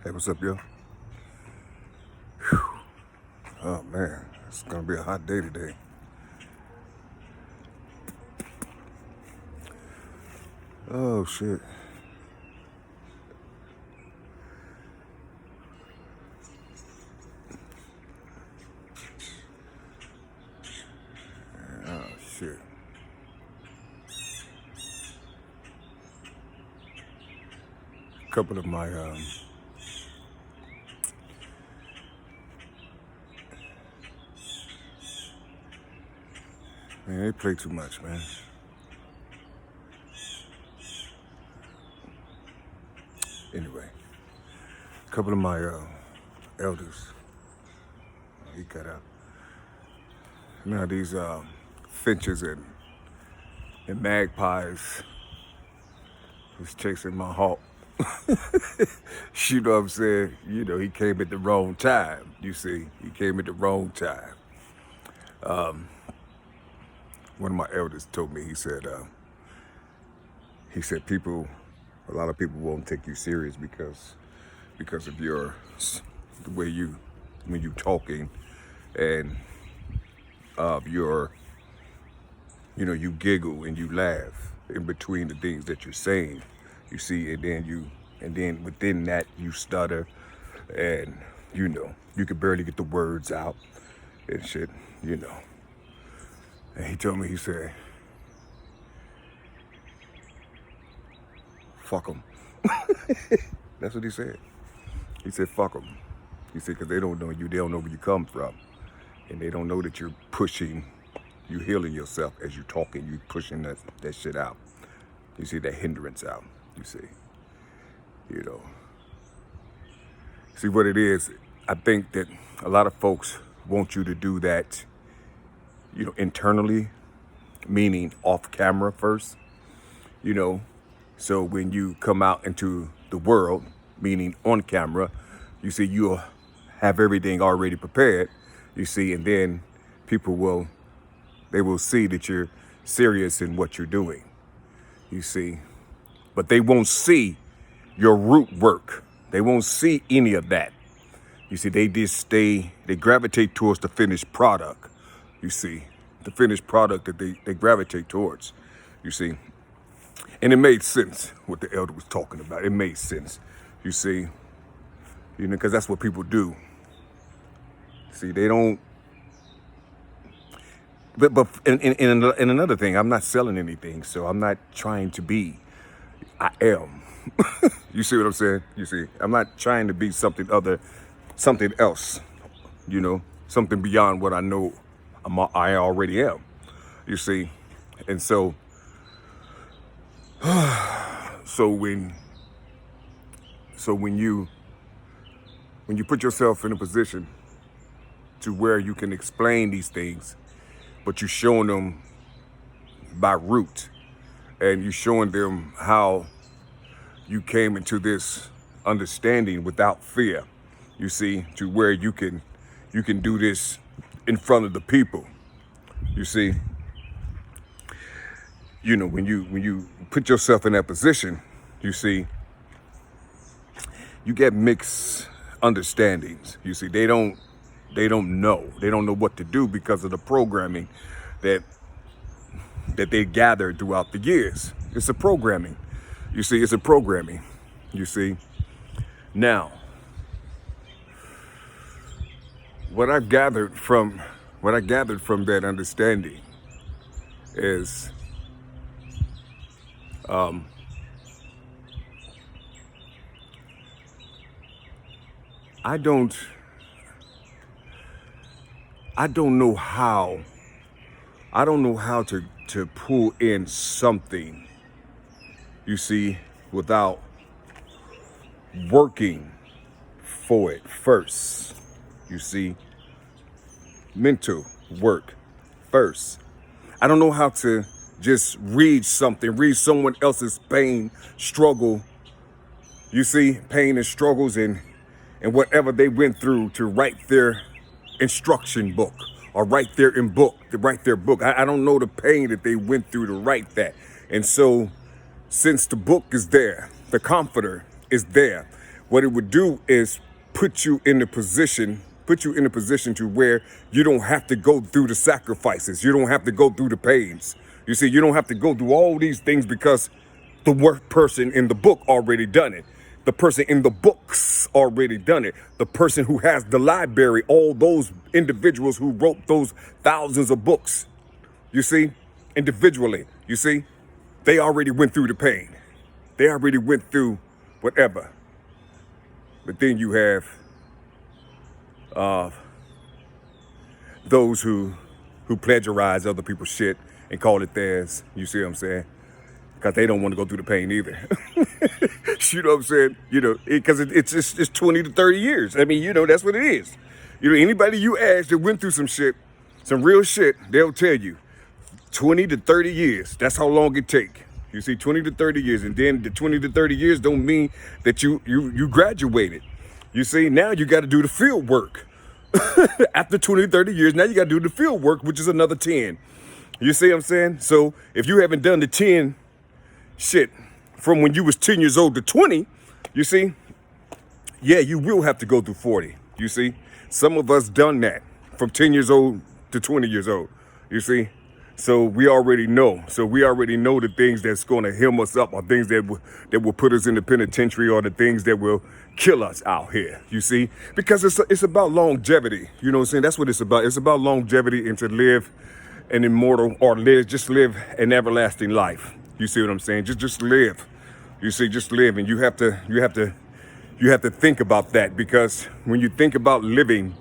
Hey, what's up, yo? Oh, man, it's gonna be a hot day today. Oh, shit. Oh, shit. A couple of my, man, they play too much, man. Anyway, a couple of my elders, he cut out. Now, these finches and magpies was chasing my hawk. You know what I'm saying? You know, he came at the wrong time. You see, he came at the wrong time. One of my elders told me, he said a lot of people won't take you serious because of the way when you talking and you giggle and you laugh in between the things that you're saying, you see, and then within that you stutter, and you can barely get the words out and shit. And he told me, he said, fuck them. That's what he said. He said, fuck them. He said, because they don't know you, they don't know where you come from, and they don't know that you're healing yourself as you're talking, you pushing that shit out. You see, that hindrance out, you see, See what it is, I think that a lot of folks want you to do that, internally, meaning off camera first, so when you come out into the world, meaning on camera, you see, you'll have everything already prepared, you see, and then they will see that you're serious in what you're doing, you see, but they won't see your root work. They won't see any of that. You see, they gravitate towards the finished product, you see, the finished product that they gravitate towards, you see. And it made sense what the elder was talking about. It made sense, you see, because that's what people do. See, they don't. But in another thing, I'm not selling anything, so I'm not trying to be. I am. You see what I'm saying? You see, I'm not trying to be something else. Something beyond what I know I already am. You see, and so when you put yourself in a position to where you can explain these things, but you're showing them by root, and you're showing them how you came into this understanding without fear, you see, to where you can do this in front of the people, you see. When you put yourself in that position, you see, you get mixed understandings. You see, they don't know what to do because of the programming that they gathered throughout the years. It's a programming. You see, it's a programming. You see. Now, what I gathered from that understanding is I don't know how to pull in something, you see, without working for it first. You see, mental work first. I don't know how to just read someone else's pain, struggle, you see, pain and struggles and whatever they went through to write their instruction book or write their book. I don't know the pain that they went through to write that. And so since the book is there, the comforter is there, What it would do is put you in a position to where you don't have to go through the sacrifices. You don't have to go through the pains. You see, you don't have to go through all these things because the work person in the book already done it. The person in the books already done it. The person who has the library, all those individuals who wrote those thousands of books, you see, individually, you see, they already went through the pain. They already went through whatever. But then you have those who plagiarize other people's shit and call it theirs. You see what I'm saying? Because they don't want to go through the pain either. You know what I'm saying? You know, because it's 20 to 30 years. I mean, you know, that's what it is. You know, anybody you ask that went through some shit, some real shit, they'll tell you 20 to 30 years. That's how long it take. You see, 20 to 30 years. And then the 20 to 30 years don't mean that you graduated. You see, now you got to do the field work. After 20 to 30 years, now you got to do the field work, which is another 10. You see what I'm saying? So if you haven't done the 10 shit from when you was 10 years old to 20, you see, yeah, you will have to go through 40. You see, some of us done that from 10 years old to 20 years old. You see, so we already know. So we already know the things that's going to hem us up, or things that will put us in the penitentiary, or the things that will kill us out here. You see, because it's about longevity. You know what I'm saying? That's what it's about. It's about longevity, and to live an immortal, or just live an everlasting life. You see what I'm saying? Just live. You see, just live, and you have to think about that, because when you think about living,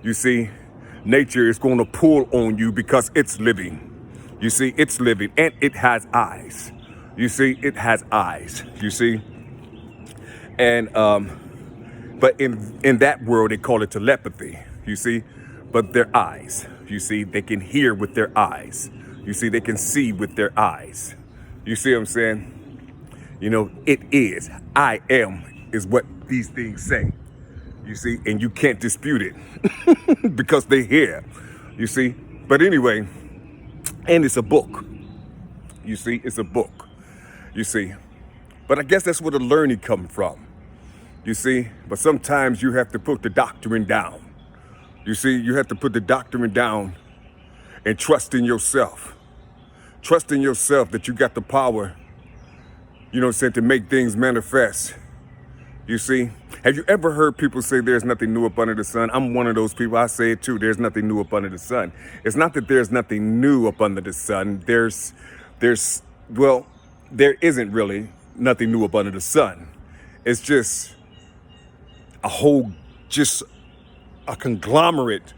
you see, nature is going to pull on you because it's living. You see, it's living, and it has eyes. You see, it has eyes. You see, and but in that world they call it telepathy. You see, but their eyes. You see, they can hear with their eyes. You see, they can see with their eyes. You see what I'm saying? You know, it is. I am is what these things say. You see, and you can't dispute it because they hear. You see, but anyway, and it's a book. You see, it's a book. You see, but I guess that's where the learning comes from. You see, but sometimes you have to put the doctrine down. You see, you have to put the doctrine down and trust in yourself. Trust in yourself that you got the power, you know what I'm saying, to make things manifest. You see, have you ever heard people say there's nothing new up under the sun? I'm one of those people. I say it too. There's nothing new up under the sun. It's not that there's nothing new up under the sun. There isn't really nothing new up under the sun. It's just a conglomerate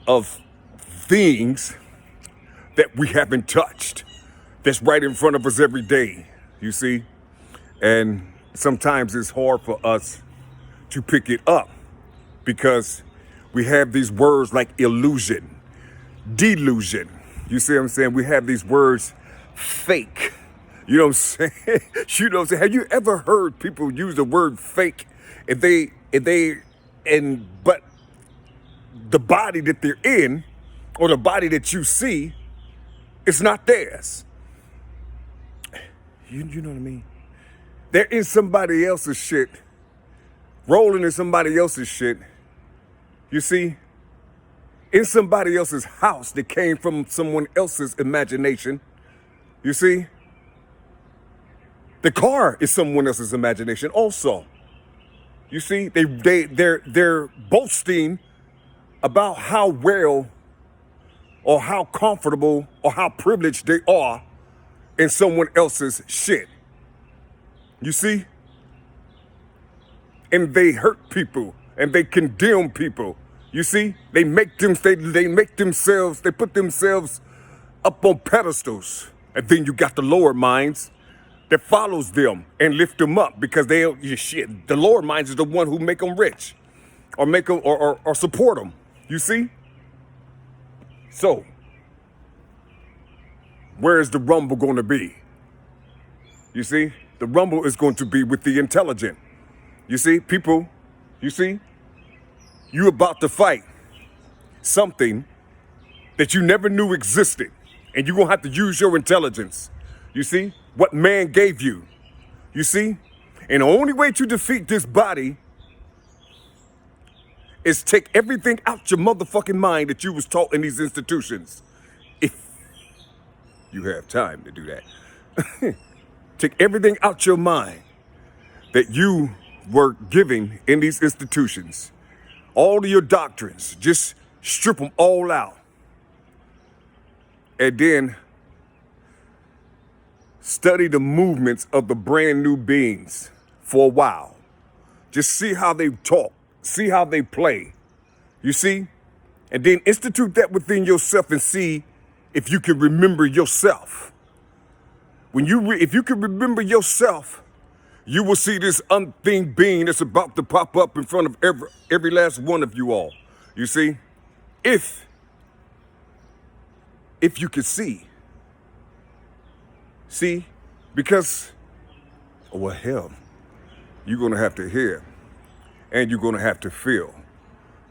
of things that we haven't touched, that's right in front of us every day, you see? And sometimes it's hard for us to pick it up because we have these words like illusion, delusion. You see what I'm saying? We have these words, fake. You know what I'm saying? You know what I'm saying? Have you ever heard people use the word fake but the body that they're in, or the body that you see, it's not theirs. You know what I mean? They're in somebody else's shit, rolling in somebody else's shit. You see, in somebody else's house that came from someone else's imagination. You see, the car is someone else's imagination also. You see, they're boasting about how well or how comfortable or how privileged they are in someone else's shit. You see? And they hurt people and they condemn people. You see? They put themselves up on pedestals. And then you got the lower minds that follows them and lift them up because the lower minds is the one who make them rich or make them or support them. You see? So, where is the rumble going to be? You see? The rumble is going to be with the intelligent. You see, people, you see, you about to fight something that you never knew existed, and you're going to have to use your intelligence. You see, what man gave you. You see, And the only way to defeat this body is take everything out your motherfucking mind that you was taught in these institutions. If you have time to do that. Take everything out your mind that you were giving in these institutions. All of your doctrines, just strip them all out. And then study the movements of the brand new beings for a while. Just see how they talk, see how they play, you see? And then institute that within yourself and see if you can remember yourself. If you can remember yourself, you will see this unseen being that's about to pop up in front of every last one of you all. You see? If you can see. See? Because, well, hell, you're going to have to hear and you're going to have to feel.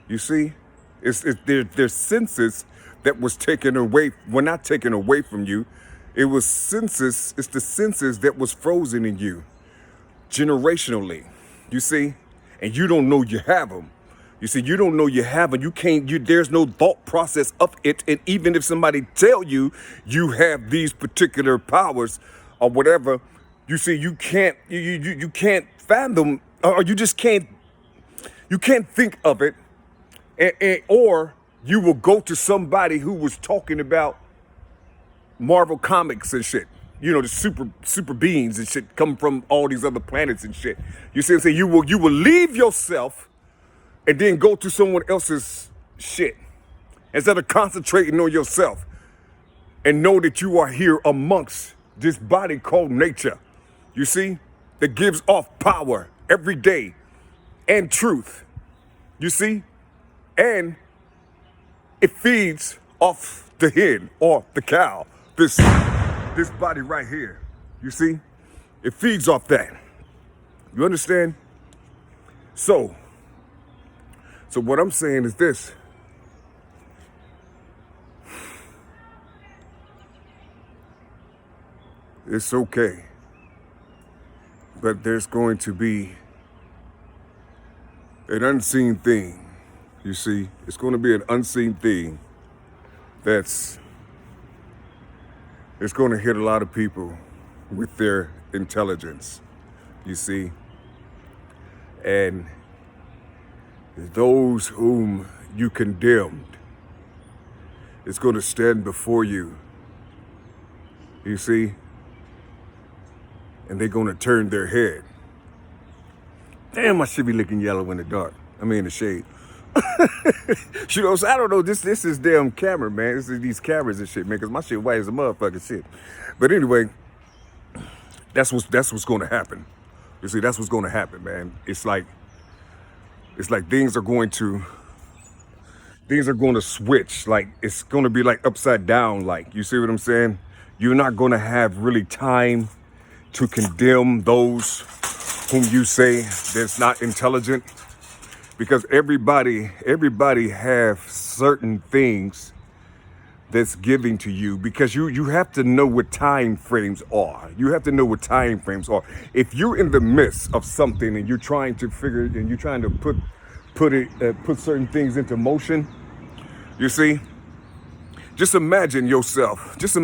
You see? There's senses that was taken away, well, not taken away from you. It was senses, it's the senses that was frozen in you generationally, you see? And you don't know you have them. You see, you don't know you have them. There's no thought process of it. And even if somebody tell you you have these particular powers or whatever, you see, you can't fathom, or you just can't think of it. Or you will go to somebody who was talking about Marvel comics and shit. You know, the super beings and shit come from all these other planets and shit. You see what I'm saying? You will leave yourself and then go to someone else's shit instead of concentrating on yourself and know that you are here amongst this body called nature. You see? That gives off power every day and truth. You see? And it feeds off the hen or the cow. This body right here, you see? It feeds off that. You understand? So what I'm saying is this. It's okay. But there's going to be an unseen thing, you see? It's going to be an unseen thing it's going to hit a lot of people with their intelligence, you see? And those whom you condemned is going to stand before you, you see? And they're going to turn their head. Damn, I should be looking yellow in the dark. I mean, in the shade. You know, so I don't know. This is damn camera, man. This is these cameras and shit, man. Cause my shit white as a motherfucking shit. But anyway, that's what's going to happen. You see, that's what's going to happen, man. It's like things are going to switch. Like it's going to be like upside down. Like, you see what I'm saying? You're not going to have really time to condemn those whom you say that's not intelligent. Because everybody have certain things that's giving to you, because you have to know what time frames are. You have to know what time frames are. If you're in the midst of something and you're trying to figure and you're trying to put certain things into motion, you see, just imagine yourself just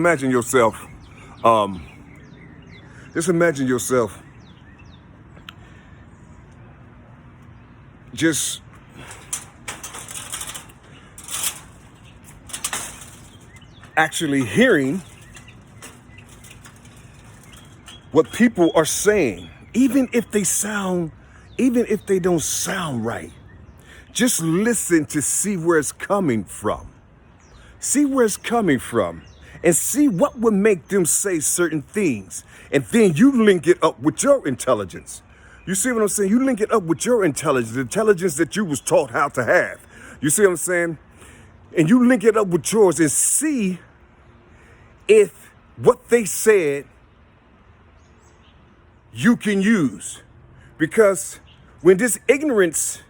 actually hearing what people are saying, even if they don't sound right. Just listen to see where it's coming from. See where it's coming from and see what would make them say certain things. And then you link it up with your intelligence. You see what I'm saying? You link it up with your intelligence, the intelligence that you was taught how to have. You see what I'm saying? And you link it up with yours and see if what they said you can use. Because when this ignorance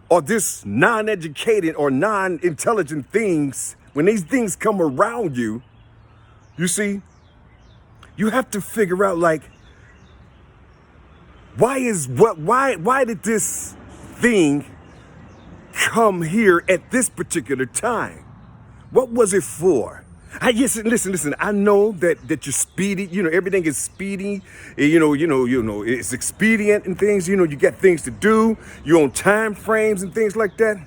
or this non-educated or non-intelligent things, when these things come around you, you see, you have to figure out, like, Why did this thing come here at this particular time? What was it for? Yes, listen. I know that you're speedy. You know, everything is speedy. It's expedient and things. You know, you got things to do. You're on time frames and things like that.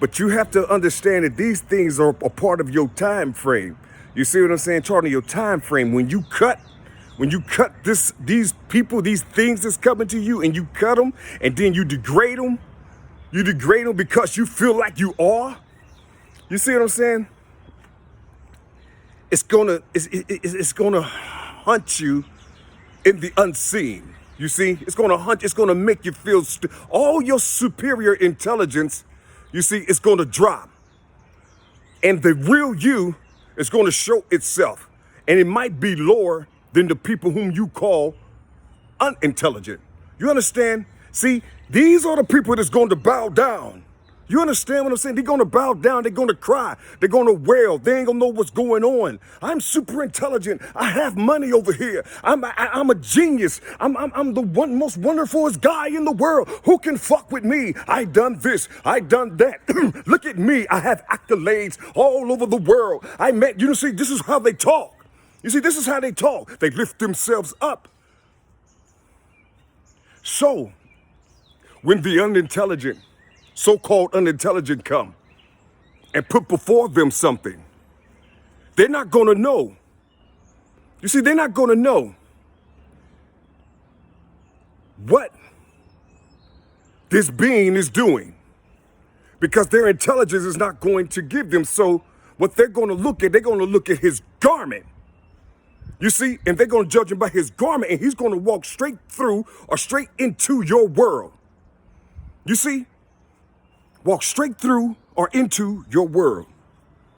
But you have to understand that these things are a part of your time frame. You see what I'm saying? Charting your time frame. When you cut these people, these things that's coming to you, and you cut them, and then you degrade them. You degrade them because you feel like you are. You see what I'm saying? It's gonna hunt you in the unseen. You see, it's gonna make you feel all your superior intelligence. You see, it's gonna drop, and the real you is gonna show itself, and it might be lower than the people whom you call unintelligent. You understand? See, these are the people that's going to bow down. You understand what I'm saying? They're going to bow down. They're going to cry. They're going to wail. They ain't going to know what's going on. I'm super intelligent. I have money over here. I'm a genius. I'm the most wonderfulest guy in the world. Who can fuck with me? I done this. I done that. Look at me. I have accolades all over the world. See, this is how they talk. You see, this is how they talk. They lift themselves up. So, when the unintelligent, so-called unintelligent come and put before them something, they're not going to know. You see, they're not going to know what this being is doing because their intelligence is not going to give them. So what they're going to look at his garment. You see, and they're going to judge him by his garment, and he's going to walk straight through or straight into your world. You see? Walk straight through or into your world.